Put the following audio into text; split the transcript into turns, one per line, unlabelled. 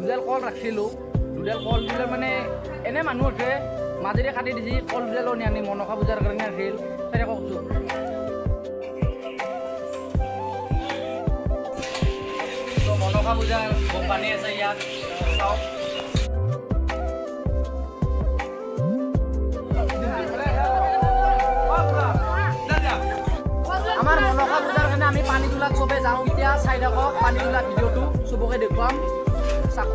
দুডাল কল ৰাখিছিলোঁ। দুডাল কল দিলে মানে এনে মানুহ আছে মাজেৰে কাটি দিছে কল দুডালো নিয়ানি মনসা পূজাৰ কাৰণে আছিল তাৰে কওকচোন। মনসা পূজাৰ কোম্পানী আছে ইয়াত চাওক। আমাৰ মনসা পূজাৰ কাৰণে আমি পানী তোলাত চবে যাওঁ। এতিয়া চাই থাকক পানী তোলা ভিডিঅ'টো চবকে দেখুৱাম চাওক।